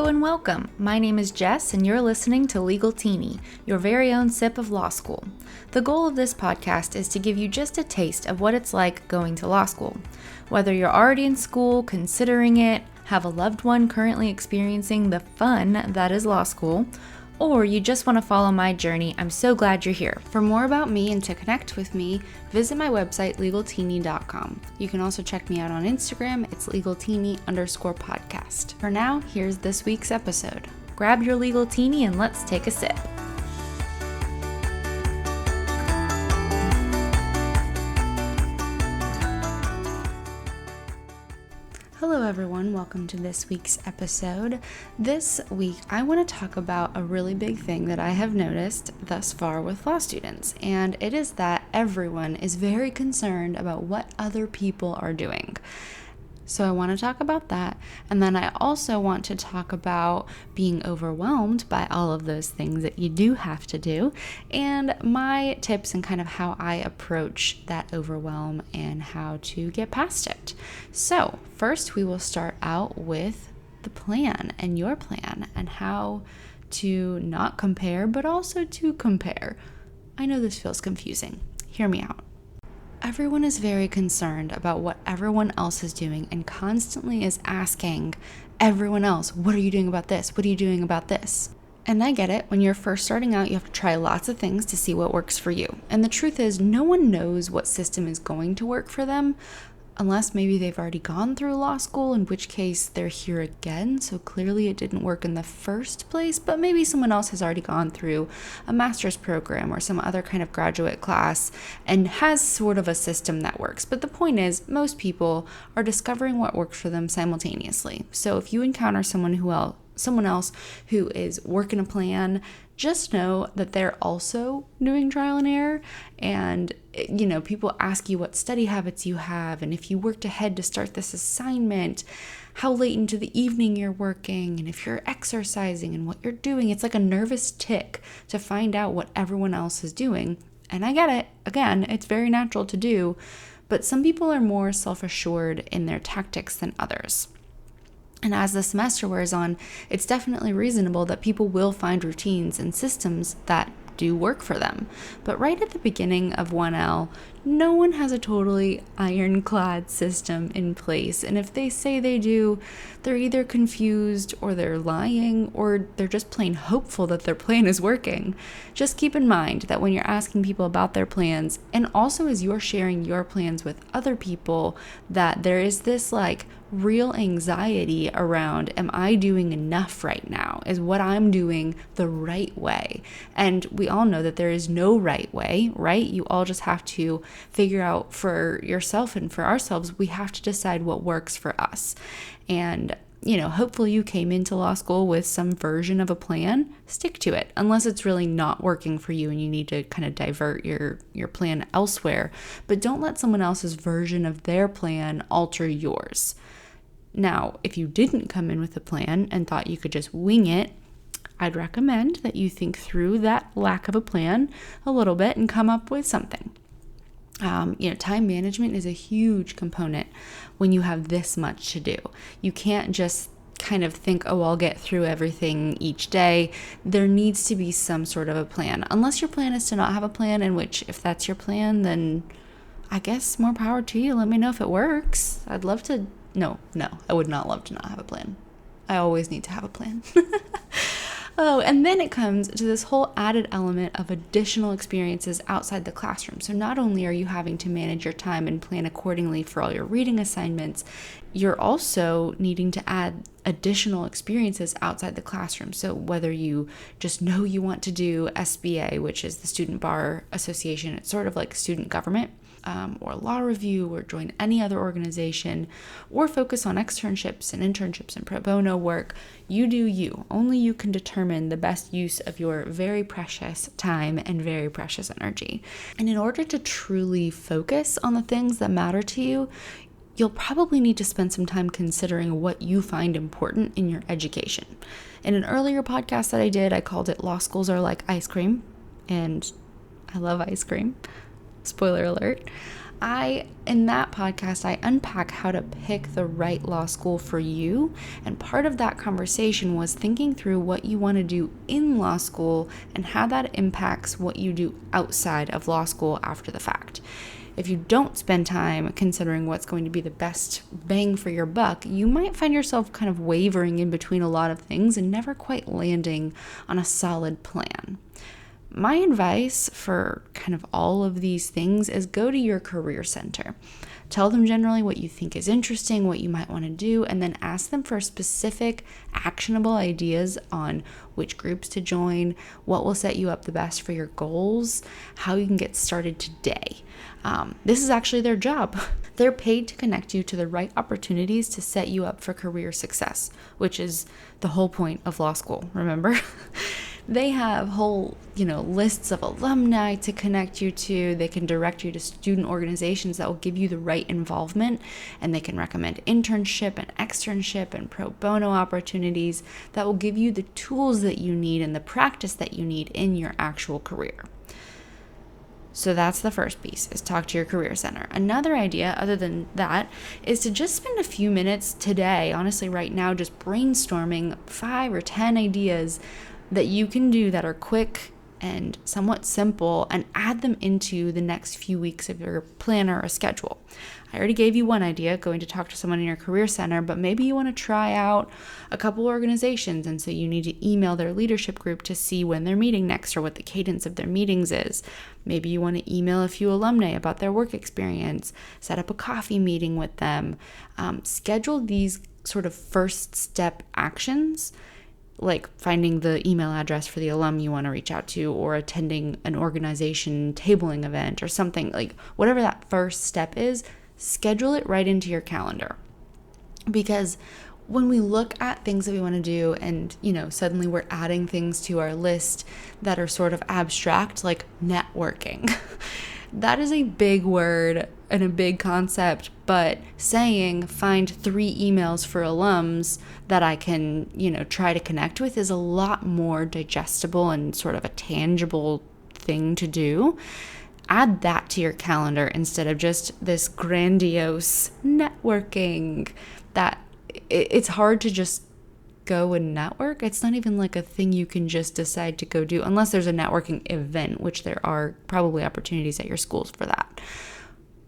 Hello and welcome. My name is Jess and you're listening to Legal Teeny, your very own sip of law school. The goal of this podcast is to give you just a taste of what it's like going to law school. Whether you're already in school, considering it, have a loved one currently experiencing the fun that is law school, or you just want to follow my journey, I'm so glad you're here. For more about me and to connect with me, visit my website, legalteeny.com. You can also check me out on Instagram. It's legalteeny_podcast. For now, here's this week's episode. Grab your legal teeny and let's take a sip. Hello everyone, welcome to this week's episode. This week I want to talk about a really big thing that I have noticed thus far with law students, and it is that everyone is very concerned about what other people are doing. So I want to talk about that, and then I also want to talk about being overwhelmed by all of those things that you do have to do, and my tips and kind of how I approach that overwhelm and how to get past it. So first we will start out with the plan and your plan and how to not compare, but also to compare. I know this feels confusing. Hear me out. Everyone is very concerned about what everyone else is doing and constantly is asking everyone else, what are you doing about this? What are you doing about this? And I get it. When you're first starting out, you have to try lots of things to see what works for you. And the truth is, no one knows what system is going to work for them, unless maybe they've already gone through law school, in which case they're here again. So clearly it didn't work in the first place, but maybe someone else has already gone through a master's program or some other kind of graduate class and has sort of a system that works. But the point is, most people are discovering what works for them simultaneously. So if you encounter someone else who is working a plan, just know that they're also doing trial and error. And, people ask you what study habits you have, and if you worked ahead to start this assignment, how late into the evening you're working, and if you're exercising and what you're doing. It's like a nervous tick to find out what everyone else is doing. And I get it. Again, it's very natural to do, but some people are more self-assured in their tactics than others. And as the semester wears on, it's definitely reasonable that people will find routines and systems that do work for them. But right at the beginning of 1L, no one has a totally ironclad system in place. And if they say they do, they're either confused or they're lying or they're just plain hopeful that their plan is working. Just keep in mind that when you're asking people about their plans, and also as you're sharing your plans with other people, that there is this real anxiety around, am I doing enough right now? Is what I'm doing the right way? And we all know that there is no right way, right? You all just have to figure out for yourself, and for ourselves, we have to decide what works for us. And hopefully you came into law school with some version of a plan. Stick to it, unless it's really not working for you and you need to kind of divert your plan elsewhere. But don't let someone else's version of their plan alter yours. Now, if you didn't come in with a plan and thought you could just wing it, I'd recommend that you think through that lack of a plan a little bit and come up with something. Time management is a huge component when you have this much to do. You can't just kind of think, I'll get through everything each day. There needs to be some sort of a plan. Unless your plan is to not have a plan, in which if that's your plan, then I guess more power to you. Let me know if it works. I'd love to. No, I would not love to not have a plan. I always need to have a plan. Oh, and then it comes to this whole added element of additional experiences outside the classroom. So not only are you having to manage your time and plan accordingly for all your reading assignments, you're also needing to add additional experiences outside the classroom. So whether you just know you want to do SBA, which is the Student Bar Association, it's sort of like student government, or law review, or join any other organization, or focus on externships and internships and pro bono work, you do you. Only you can determine the best use of your very precious time and very precious energy. And in order to truly focus on the things that matter to you, you'll probably need to spend some time considering what you find important in your education. In an earlier podcast that I did, I called it Law Schools Are Like Ice Cream, and I love ice cream. Spoiler alert. In that podcast, I unpack how to pick the right law school for you. And part of that conversation was thinking through what you want to do in law school and how that impacts what you do outside of law school after the fact. If you don't spend time considering what's going to be the best bang for your buck, you might find yourself kind of wavering in between a lot of things and never quite landing on a solid plan. My advice for kind of all of these things is go to your career center. Tell them generally what you think is interesting, what you might want to do, and then ask them for specific, actionable ideas on which groups to join, what will set you up the best for your goals, how you can get started today. This is actually their job. They're paid to connect you to the right opportunities to set you up for career success, which is the whole point of law school, remember? They have whole, lists of alumni to connect you to. They can direct you to student organizations that will give you the right involvement, and they can recommend internship and externship and pro bono opportunities that will give you the tools that you need and the practice that you need in your actual career. So that's the first piece, is talk to your career center. Another idea other than that is to just spend a few minutes today, honestly right now, just brainstorming 5 or 10 ideas that you can do that are quick and somewhat simple, and add them into the next few weeks of your planner or schedule. I already gave you one idea, going to talk to someone in your career center, but maybe you want to try out a couple organizations, and so you need to email their leadership group to see when they're meeting next or what the cadence of their meetings is. Maybe you want to email a few alumni about their work experience, set up a coffee meeting with them, schedule these sort of first step actions, like finding the email address for the alum you want to reach out to, or attending an organization tabling event or something, like whatever that first step is, schedule it right into your calendar. Because when we look at things that we want to do and, suddenly we're adding things to our list that are sort of abstract, like networking, that is a big word and a big concept, but saying find 3 emails for alums that I can, try to connect with is a lot more digestible and sort of a tangible thing to do. Add that to your calendar instead of just this grandiose networking that it's hard to just go and network. It's not even like a thing you can just decide to go do unless there's a networking event, which there are probably opportunities at your schools for that.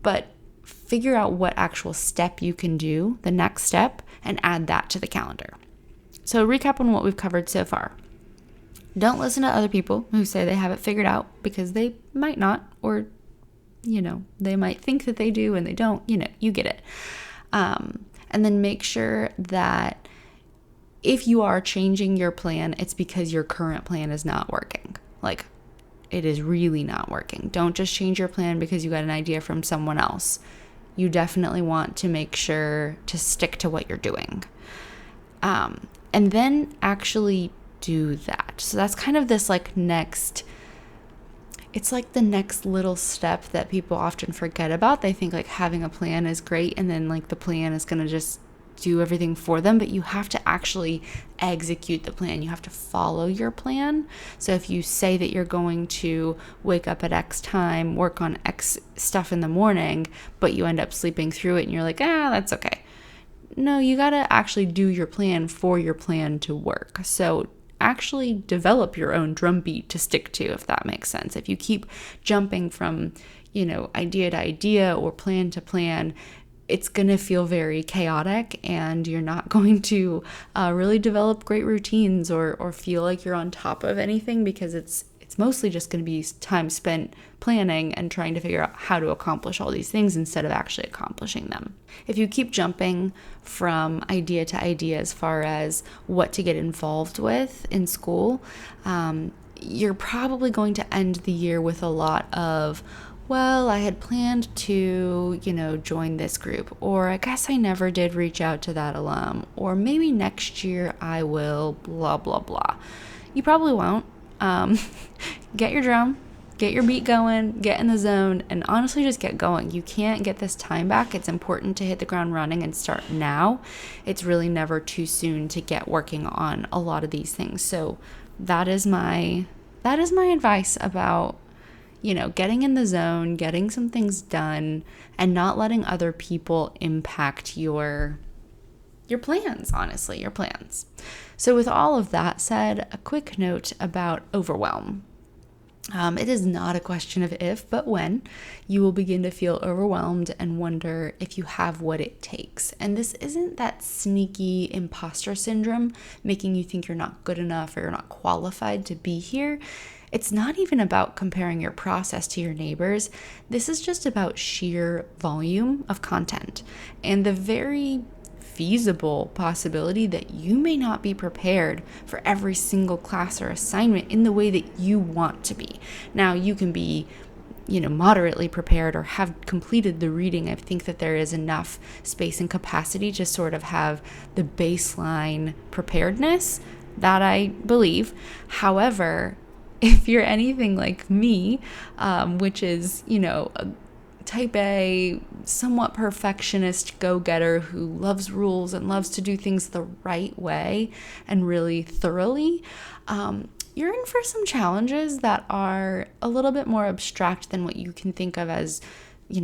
But figure out what actual step you can do, the next step, and add that to the calendar. So recap on what we've covered so far. Don't listen to other people who say they have it figured out, because they might not, or, they might think that they do and they don't, you get it. And then make sure that if you are changing your plan, it's because your current plan is not working. Like, it is really not working. Don't just change your plan because you got an idea from someone else. You definitely want to make sure to stick to what you're doing. And then actually do that. So that's kind of this it's like the next little step that people often forget about. They think having a plan is great, and then the plan is going to just do everything for them, but you have to actually execute the plan. You have to follow your plan. So if you say that you're going to wake up at X time, work on X stuff in the morning, but you end up sleeping through it and you're like, that's okay. No, you got to actually do your plan for your plan to work. So actually develop your own drumbeat to stick to, if that makes sense. If you keep jumping from, idea to idea or plan to plan, it's going to feel very chaotic, and you're not going to really develop great routines or feel like you're on top of anything, because it's mostly just going to be time spent planning and trying to figure out how to accomplish all these things instead of actually accomplishing them. If you keep jumping from idea to idea as far as what to get involved with in school, you're probably going to end the year with a lot of, well, I had planned to, join this group, or I guess I never did reach out to that alum, or maybe next year I will, blah, blah, blah. You probably won't. Get your drum, get your beat going, get in the zone, and honestly just get going. You can't get this time back. It's important to hit the ground running and start now. It's really never too soon to get working on a lot of these things. So that is my advice about getting in the zone, getting some things done, and not letting other people impact your plans, honestly, your plans. So with all of that said, a quick note about overwhelm. It is not a question of if, but when you will begin to feel overwhelmed and wonder if you have what it takes. And this isn't that sneaky imposter syndrome making you think you're not good enough or you're not qualified to be here. It's not even about comparing your process to your neighbors. This is just about sheer volume of content and the very feasible possibility that you may not be prepared for every single class or assignment in the way that you want to be. Now, you can be, moderately prepared or have completed the reading. I think that there is enough space and capacity to sort of have the baseline preparedness, that I believe. However, if you're anything like me, which is, a type A, somewhat perfectionist go-getter who loves rules and loves to do things the right way and really thoroughly, you're in for some challenges that are a little bit more abstract than what you can think of as,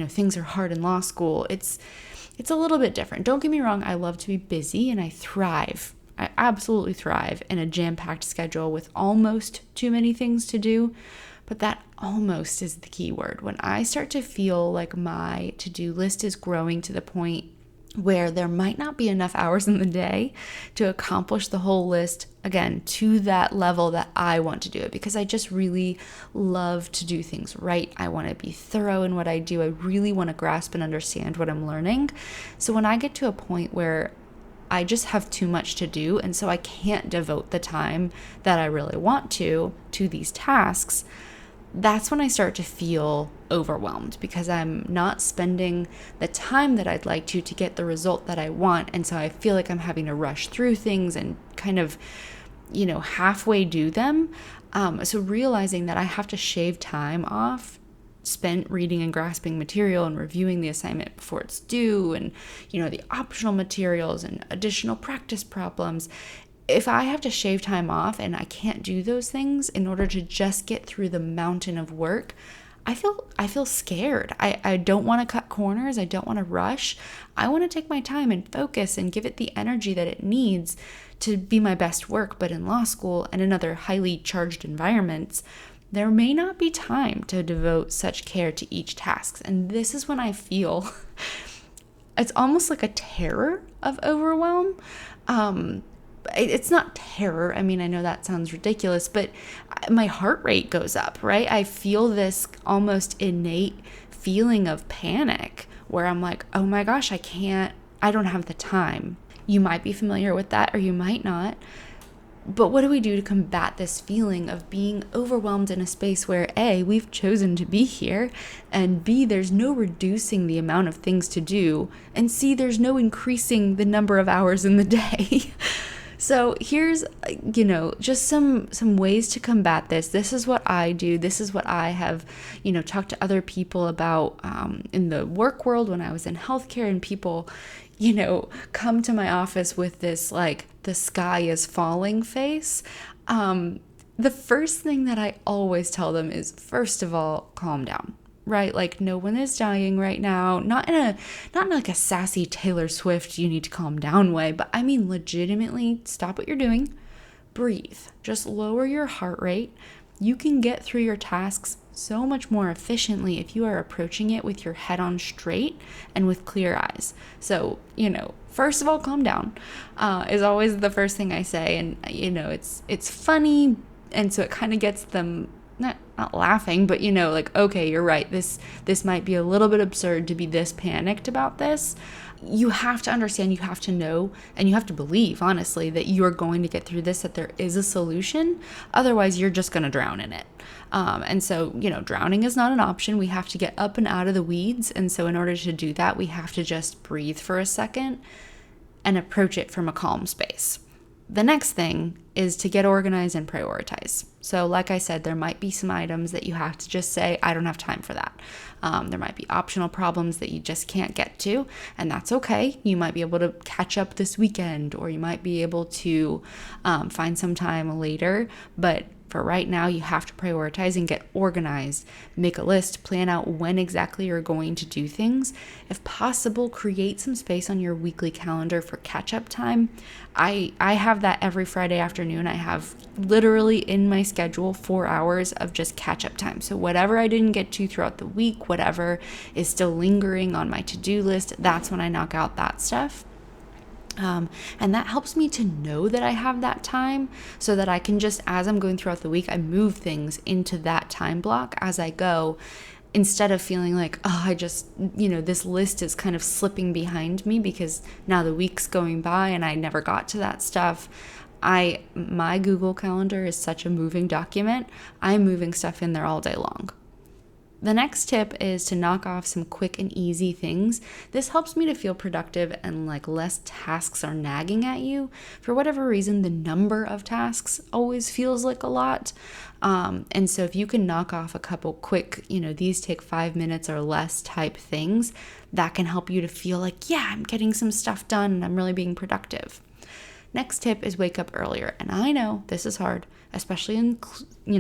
things are hard in law school. It's a little bit different. Don't get me wrong, I love to be busy and I thrive. I absolutely thrive in a jam-packed schedule with almost too many things to do. But that almost is the key word. When I start to feel like my to-do list is growing to the point where there might not be enough hours in the day to accomplish the whole list, again, to that level that I want to do it, because I just really love to do things right. I want to be thorough in what I do. I really want to grasp and understand what I'm learning. So when I get to a point where I just have too much to do, and so I can't devote the time that I really want to these tasks, that's when I start to feel overwhelmed because I'm not spending the time that I'd like to get the result that I want. And so I feel like I'm having to rush through things and kind of, halfway do them. So realizing that I have to shave time off spent reading and grasping material and reviewing the assignment before it's due, and, the optional materials and additional practice problems. If I have to shave time off and I can't do those things in order to just get through the mountain of work, I feel scared. I don't want to cut corners. I don't want to rush. I want to take my time and focus and give it the energy that it needs to be my best work. But in law school and in other highly charged environments, there may not be time to devote such care to each task. And this is when I feel it's almost like a terror of overwhelm. It's not terror. I mean, I know that sounds ridiculous, but my heart rate goes up, right? I feel this almost innate feeling of panic where I'm like, oh my gosh, I don't have the time. You might be familiar with that or you might not. But what do we do to combat this feeling of being overwhelmed in a space where A, we've chosen to be here, and B, there's no reducing the amount of things to do, and C, there's no increasing the number of hours in the day? So here's, just some ways to combat this. This is what I do. This is what I have, talked to other people about in the work world when I was in healthcare, and people, come to my office with this, like, the sky is falling face. The first thing that I always tell them is, first of all, calm down. Right? Like, no one is dying right now. Not in like a sassy Taylor Swift, you need to calm down way, but I mean, legitimately stop what you're doing, breathe, just lower your heart rate. You can get through your tasks so much more efficiently if you are approaching it with your head on straight and with clear eyes. So, first of all, calm down, is always the first thing I say. And, it's funny. And so it kind of gets them not laughing, but like, okay, you're right. This might be a little bit absurd to be this panicked about this. You have to understand, you have to know, and you have to believe, honestly, that you are going to get through this, that there is a solution. Otherwise, you're just going to drown in it. And so, drowning is not an option. We have to get up and out of the weeds. And so in order to do that, we have to just breathe for a second and approach it from a calm space. The next thing is to get organized and prioritize. So like I said, there might be some items that you have to just say, I don't have time for that. There might be optional problems that you just can't get to, and that's okay. You might be able to catch up this weekend, or you might be able to find some time later, but For right now, you have to prioritize and get organized. Make a list, plan out when exactly you're going to do things. If possible, create some space on your weekly calendar for catch-up time. I have that every Friday afternoon. I have literally in my schedule 4 hours of just catch-up time. So whatever I didn't get to throughout the week, whatever is still lingering on my to-do list, that's when I knock out that stuff. And that helps me to know that I have that time so that I can just, as I'm going throughout the week, I move things into that time block as I go, instead of feeling like, oh, I just, this list is kind of slipping behind me because now the week's going by and I never got to that stuff. My Google Calendar is such a moving document. I'm moving stuff in there all day long. The next tip is to knock off some quick and easy things. This helps me to feel productive and like less tasks are nagging at you. For whatever reason, the number of tasks always feels like a lot. And so if you can knock off a couple quick, these take 5 minutes or less type things, that can help you to feel like, yeah, I'm getting some stuff done and I'm really being productive. Next tip is wake up earlier. And I know this is hard, especially in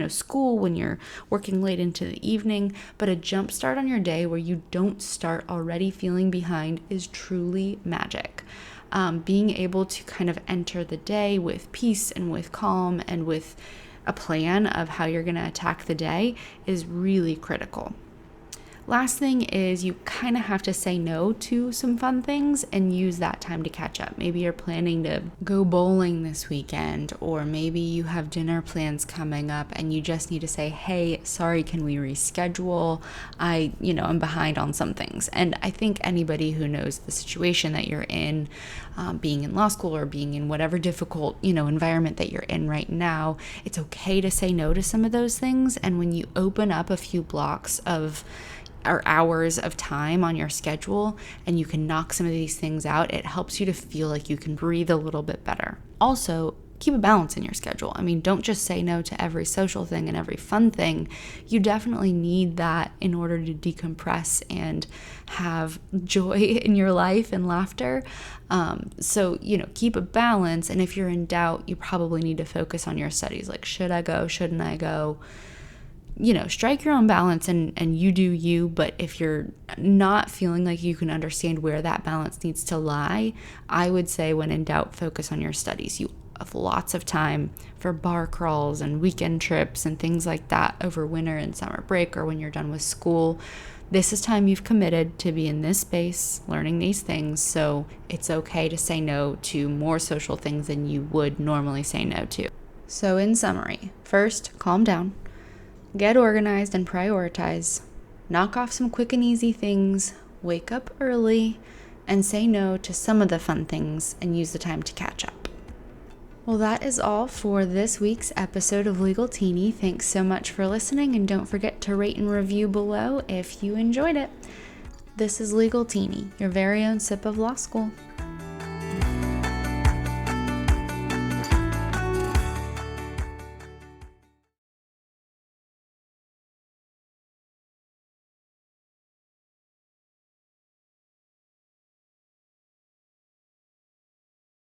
school when you're working late into the evening, but a jump start on your day where you don't start already feeling behind is truly magic. Being able to kind of enter the day with peace and with calm and with a plan of how you're going to attack the day is really critical. Last thing is you kind of have to say no to some fun things and use that time to catch up. Maybe you're planning to go bowling this weekend, or maybe you have dinner plans coming up and you just need to say, hey, sorry, can we reschedule? I'm behind on some things. And I think anybody who knows the situation that you're in, being in law school or being in whatever difficult, environment that you're in right now, it's okay to say no to some of those things. And when you open up a few blocks of or hours of time on your schedule and you can knock some of these things out, it helps you to feel like you can breathe a little bit better. Also, keep a balance in your schedule. Don't just say no to every social thing and every fun thing. You definitely need that in order to decompress and have joy in your life and laughter. So keep a balance. And if you're in doubt, you probably need to focus on your studies. Like, should I go? Shouldn't I go? Strike your own balance and you do you. But if you're not feeling like you can understand where that balance needs to lie, I would say when in doubt, focus on your studies. You have lots of time for bar crawls and weekend trips and things like that over winter and summer break or when you're done with school. This is time you've committed to be in this space, learning these things. So it's okay to say no to more social things than you would normally say no to. So in summary, first, calm down. Get organized and prioritize. Knock off some quick and easy things, wake up early, and say no to some of the fun things and use the time to catch up. Well, that is all for this week's episode of Legal Teeny. Thanks so much for listening, and don't forget to rate and review below if you enjoyed it. This is Legal Teeny, your very own sip of law school.